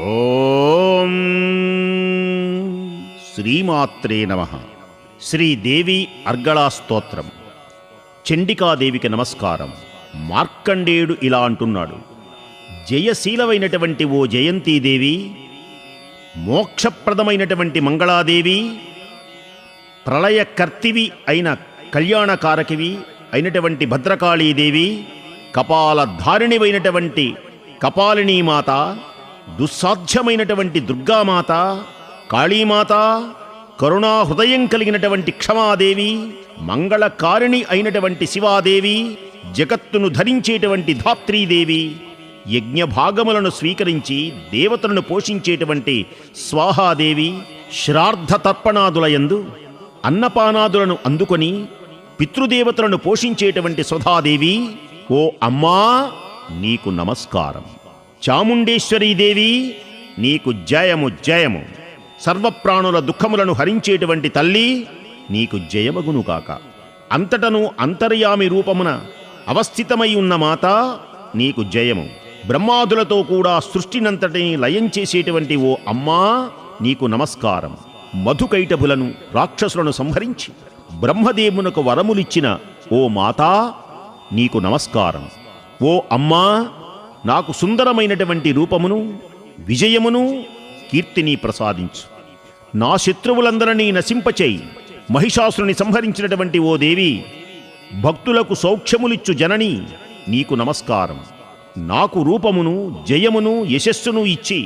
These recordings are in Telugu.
ఓం శ్రీమాత్రే నమః. శ్రీదేవి అర్గళా స్తోత్రం. చండికాదేవికి నమస్కారం. మార్కండేయుడు ఇలా అంటున్నాడు: జయశీలమైనటువంటి ఓ జయంతీదేవి, మోక్షప్రదమైనటువంటి మంగళాదేవి, ప్రళయకర్తివి అయిన కళ్యాణకారకివి అయినటువంటి భద్రకాళీదేవి, కపాలధారిణివైనటువంటి కపాలినీమాత, దుస్సాధ్యమైనటువంటి దుర్గామాత, కాళీమాత, కరుణా హృదయం కలిగినటువంటి క్షమాదేవి, మంగళకారిణి అయినటువంటి శివాదేవి, జగత్తును ధరించేటువంటి ధాత్రీదేవి, యజ్ఞభాగములను స్వీకరించి దేవతలను పోషించేటువంటి స్వాహాదేవి, శ్రాద్ధ తర్పణాదులయందు అన్నపానాదులను అందుకొని పితృదేవతలను పోషించేటువంటి సుధాదేవి, ఓ అమ్మా నీకు నమస్కారం. చాముండేశ్వరీదేవి, నీకు జయము జయము. సర్వప్రాణుల దుఃఖములను హరించేటువంటి తల్లి, నీకు జయమగును కాక. అంతటను అంతర్యామి రూపమున అవస్థితమై ఉన్న మాత, నీకు జయము. బ్రహ్మాదులతో కూడా సృష్టినంతటిని లయం చేసేటువంటి ఓ అమ్మా నీకు నమస్కారం. మధుకైటభులను రాక్షసులను సంహరించి బ్రహ్మదేవునకు వరములిచ్చిన ఓ మాతా నీకు నమస్కారం. ఓ అమ్మా, నాకు సుందరమైనటువంటి రూపమును, విజయమును, కీర్తిని ప్రసాదించు. నా శత్రువులందరినీ నశింపచేయి. మహిషాసురుని సంహరించినటువంటి ఓ దేవి, భక్తులకు సౌఖ్యములిచ్చు జనని, నీకు నమస్కారం. నాకు రూపమును, జయమును, యశస్సును ఇచ్చి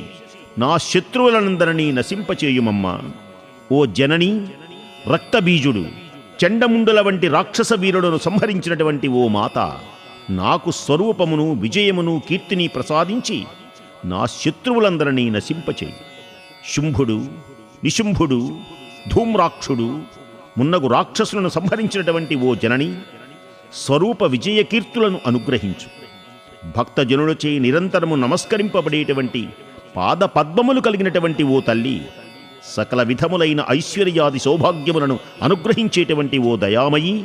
నా శత్రువులందరినీ నశింపచేయుమమ్మా. ఓ జనని, రక్తబీజుడు, చండముండుల వంటి రాక్షస వీరులను సంహరించినటువంటి ఓ మాత, నాకు స్వరూపమును, విజయమును, కీర్తిని ప్రసాదించి నా శత్రువులందరినీ నశింపచేయి. శుంభుడు, నిశుంభుడు, ధూమ్రాక్షుడు మున్నగు రాక్షసులను సంహరించినటువంటి ఓ జనని, స్వరూప విజయ కీర్తులను అనుగ్రహించు. భక్తజనులచే నిరంతరము నమస్కరింపబడేటువంటి పాద పద్మములు కలిగినటువంటి ఓ తల్లి, సకల విధములైన ఐశ్వర్యాది సౌభాగ్యములను అనుగ్రహించేటువంటి ఓ దయామయి,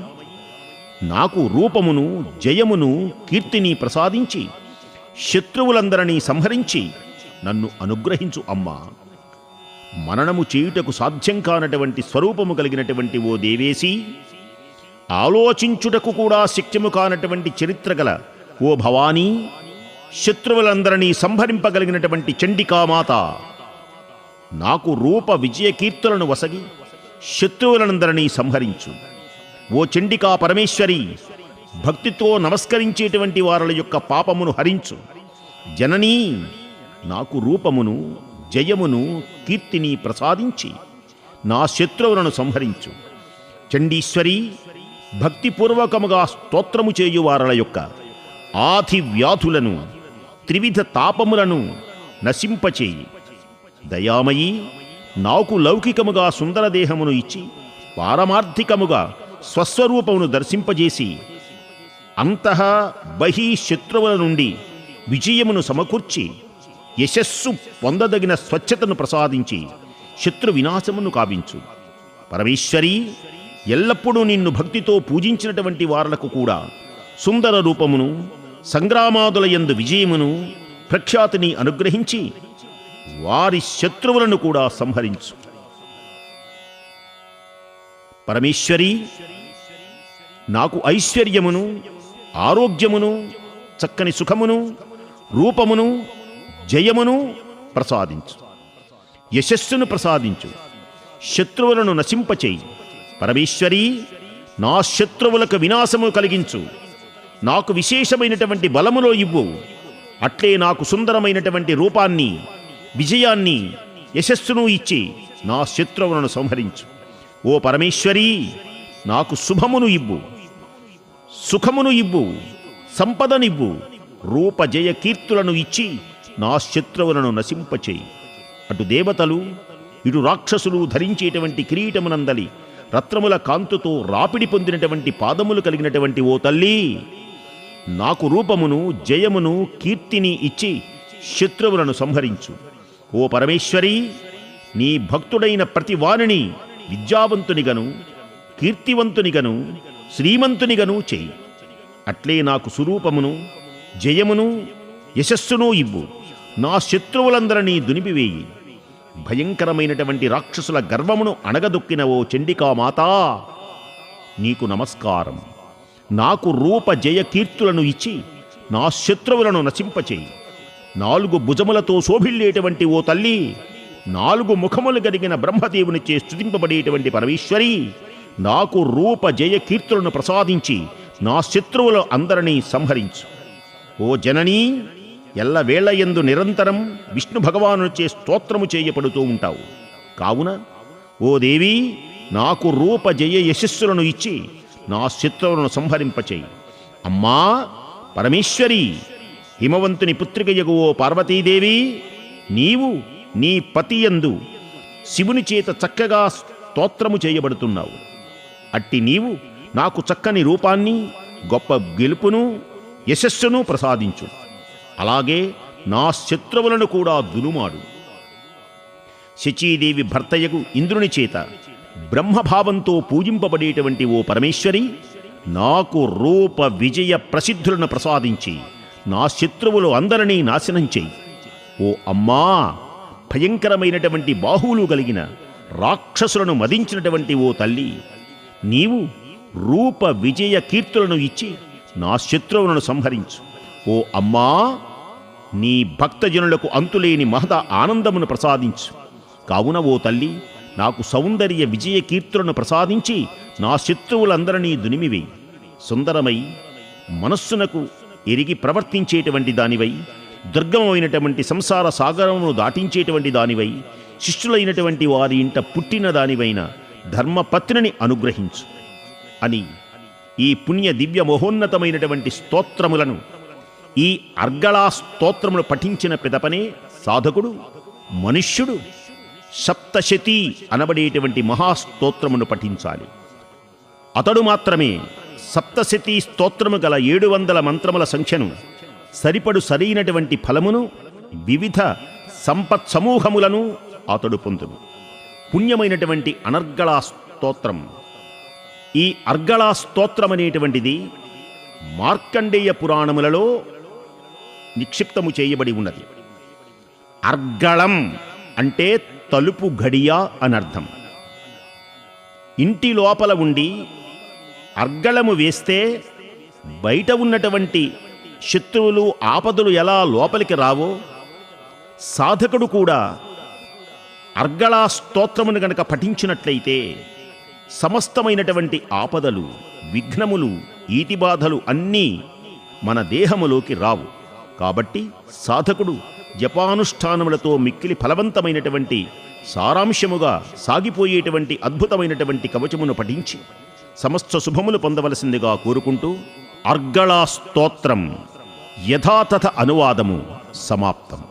నాకు రూపమును, జయమును, కీర్తిని ప్రసాదించి శత్రువులందరినీ సంహరించి నన్ను అనుగ్రహించు అమ్మా. మననము చేయుటకు సాధ్యం కానటువంటి స్వరూపము కలిగినటువంటి ఓ దేవేశి, ఆలోచించుటకు కూడా శక్యము కానటువంటి చరిత్ర గల ఓ భవానీ, శత్రువులందరినీ సంహరింపగలిగినటువంటి చండికామాత, నాకు రూప విజయ కీర్తులను వసగి శత్రువులందరినీ సంహరించు. ఓ చండికా పరమేశ్వరి, భక్తితో నమస్కరించేటువంటి వారుల యొక్క పాపమును హరించు. జననీ, నాకు రూపమును, జయమును, కీర్తిని ప్రసాదించి నా శత్రువులను సంహరించు. చండీశ్వరి, భక్తిపూర్వకముగా స్తోత్రము చేయువారల యొక్క ఆది వ్యాధులను, త్రివిధ తాపములను నశింపచేయి. దయామయి, నాకు లౌకికముగా సుందరదేహమును ఇచ్చి పారమార్థికముగా స్వస్వరూపమును దర్శింపజేసి అంతః బహి శత్రువుల నుండి విజయమును సమకూర్చి యశస్సు పొందదగిన స్వచ్ఛతను ప్రసాదించి శత్రు వినాశమును కావించు. పరమేశ్వరి, ఎల్లప్పుడూ నిన్ను భక్తితో పూజించినటువంటి వారలకు కూడా సుందర రూపమును, సంగ్రామాదులయందు విజయమును, ప్రఖ్యాతిని అనుగ్రహించి వారి శత్రువులను కూడా సంహరించు. పరమేశ్వరి, నాకు ఐశ్వర్యమును, ఆరోగ్యమును, చక్కని సుఖమును, రూపమును, జయమును ప్రసాదించు. యశస్సును ప్రసాదించు. శత్రువులను నశింపచేయి. పరమేశ్వరి, నా శత్రువులకు వినాశము కలిగించు. నాకు విశేషమైనటువంటి బలములో ఇవ్వు. అట్లే నాకు సుందరమైనటువంటి రూపాన్ని, విజయాన్ని, యశస్సును ఇచ్చి నా శత్రువులను సంహరించు. ఓ పరమేశ్వరి, నాకు శుభమును ఇవ్వు, సుఖమును ఇవ్వు, సంపదనివ్వు, రూప జయ కీర్తులను ఇచ్చి నా శత్రువులను నశింపచేయి. అటు దేవతలు, ఇటు రాక్షసులు ధరించేటువంటి కిరీటమునందలి రత్నముల కాంతుతో రాపిడి పొందినటువంటి పాదములు కలిగినటువంటి ఓ తల్లి, నాకు రూపమును, జయమును, కీర్తిని ఇచ్చి శత్రువులను సంహరించు. ఓ పరమేశ్వరి, నీ భక్తుడైన ప్రతి వారిని విద్యావంతునిగను, కీర్తివంతునిగను, శ్రీమంతునిగను చేయి. అట్లే నాకు సురూపమును, జయమును, యశస్సును ఇవ్వు. నా శత్రువులందరినీ దునిపివేయి. భయంకరమైనటువంటి రాక్షసుల గర్వమును అణగదొక్కిన ఓ చండికామాతా, నీకు నమస్కారం. నాకు రూప జయ కీర్తులను ఇచ్చి నా శత్రువులను నశింపచేయి. 4 భుజములతో శోభిల్లేటువంటి ఓ తల్లి, 4 ముఖములు కలిగిన బ్రహ్మదేవునిచే స్తుతింపబడేటువంటి పరమేశ్వరి, నాకు రూప జయ కీర్తులను ప్రసాదించి నా శత్రువుల అందరినీ సంహరించు. ఓ జననీ, ఎల్లవేళయందు నిరంతరం విష్ణు భగవానుచే స్తోత్రము చేయబడుతూ ఉంటావు. కావున ఓ దేవి, నాకు రూప జయ యశస్సులను ఇచ్చి నా శత్రువులను సంహరింపచేయి. అమ్మా పరమేశ్వరి, హిమవంతుని పుత్రికయగు ఓ పార్వతీదేవి, నీవు నీ పతియందు శివుని చేత చక్కగా స్తోత్రము చేయబడుతున్నావు. అట్టి నీవు నాకు చక్కని రూపాన్ని, గొప్ప గెలుపును, యశస్సును ప్రసాదించు. అలాగే నా శత్రువులను కూడా దునుమాడు. శచీదేవి భర్తయగు ఇంద్రుని చేత బ్రహ్మభావంతో పూజింపబడేటువంటి ఓ పరమేశ్వరి, నాకు రూప విజయ ప్రసిద్ధులను ప్రసాదించి నా శత్రువులు అందరినీ నాశనం చెయ్యి. ఓ అమ్మా, భయంకరమైనటువంటి బాహువులు కలిగిన రాక్షసులను మదించినటువంటి ఓ తల్లి, నీవు రూప విజయ కీర్తులను ఇచ్చి నా శత్రువులను సంహరించు. ఓ అమ్మా, నీ భక్తజనులకు అంతులేని మహద ఆనందమును ప్రసాదించు. కావున ఓ తల్లి, నాకు సౌందర్య విజయ కీర్తులను ప్రసాదించి నా శత్రువులందరినీ దునిమివేయి. సుందరమై మనస్సునకు ఎరిగి ప్రవర్తించేటువంటి దానివై, దుర్గమమైనటువంటి సంసార సాగరమును దాటించేటువంటి దానివై, శిష్యులైనటువంటి వారి ఇంట పుట్టిన దానివైన ధర్మపత్నిని అనుగ్రహించు అని ఈ పుణ్య దివ్య మహోన్నతమైనటువంటి స్తోత్రములను, ఈ అర్గళా స్తోత్రములు పఠించిన పిదపనే సాధకుడు, మనుష్యుడు సప్తశతి అనబడేటువంటి మహాస్తోత్రమును పఠించాలి. అతడు మాత్రమే సప్తశతి స్తోత్రము గల 700 మంత్రముల సంఖ్యను, సరిపడు సరైనటువంటి ఫలమును, వివిధ సంపత్ సమూహములను అతడు పొందును. పుణ్యమైనటువంటి అనర్గళా స్తోత్రం. ఈ అర్గళా స్తోత్రమనేటువంటిది మార్కండేయ పురాణములలో నిక్షిప్తము చేయబడి ఉన్నది. అర్గళం అంటే తలుపు గడియ అనర్థం. ఇంటి లోపల ఉండి అర్గళము వేస్తే బయట ఉన్నటువంటి శత్రువులు, ఆపదలు ఎలా లోపలికి రావో, సాధకుడు కూడా అర్గళా స్తోత్రమును గనక పఠించినట్లయితే సమస్తమైనటువంటి ఆపదలు, విఘ్నములు, ఈతిబాధలు అన్నీ మన దేహములోకి రావు. కాబట్టి సాధకుడు జపానుష్ఠానములతో మిక్కిలి ఫలవంతమైనటువంటి సారాంశముగా సాగిపోయేటువంటి అద్భుతమైనటువంటి కవచమును పఠించి సమస్త శుభములు పొందవలసిందిగా కోరుకుంటూ, అర్గళా స్తోత్రం యథాతథ అనువాదము సమాప్తం.